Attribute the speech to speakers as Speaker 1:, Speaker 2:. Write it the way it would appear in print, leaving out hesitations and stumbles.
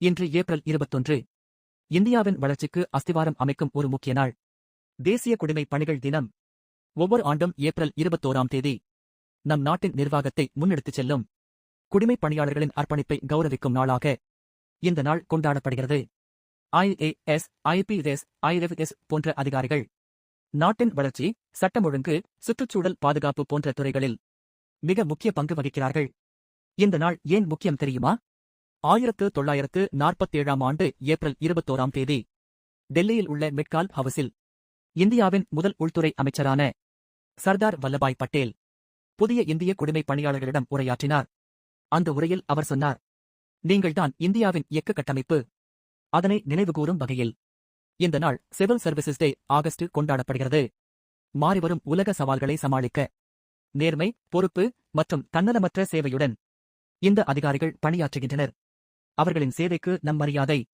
Speaker 1: இன்று ஏப்ரல் 21. இந்தியாவின் வளர்ச்சிக்கு அஸ்திவாரம் அமைக்கும் ஒரு முக்கிய நாள். தேசிய குடிமைப் பணிகள் தினம். ஒவ்வொரு ஆண்டும் ஏப்ரல் 21ஆம் தேதி நம் நாட்டின் நிர்வாகத்தை முன்னெடுத்துச் செல்லும் குடிமைப் பணியாளர்களின் அர்ப்பணிப்பை கௌரவிக்கும் நாளாக இந்த நாள் கொண்டாடப்படுகிறது. IAS, IPS, IFS போன்ற அதிகாரிகள் நாட்டின் வளர்ச்சி, சட்டம் ஒழுங்கு, சுற்றுச்சூழல் பாதுகாப்பு போன்ற துறைகளில் மிக முக்கிய பங்கு வகிக்கிறார்கள். இந்த நாள் ஏன் முக்கியம் தெரியுமா? 1947ஆம் ஆண்டு ஏப்ரல் 21ஆம் தேதி டெல்லியில் உள்ள மெட்கால் ஹவுஸில் இந்தியாவின் முதல் உள்துறை அமைச்சரான சர்தார் வல்லபாய் பட்டேல் புதிய இந்திய குடிமைப் பணியாளர்களிடம் உரையாற்றினார். அந்த உரையில் அவர் சொன்னார், நீங்கள்தான் இந்தியாவின் இயக்க கட்டமைப்பு. அதனை நினைவுகூரும் வகையில் இந்த நாள் சிவில் சர்வீசஸ் டே ஆகஸ்ட் கொண்டாடப்படுகிறது. மாறிவரும் உலக சவால்களை சமாளிக்க நேர்மை, பொறுப்பு மற்றும் தன்னலமற்ற சேவையுடன் இந்த அதிகாரிகள் பணியாற்றுகின்றனர். அவர்களின் சேவைக்கு நம் மரியாதை.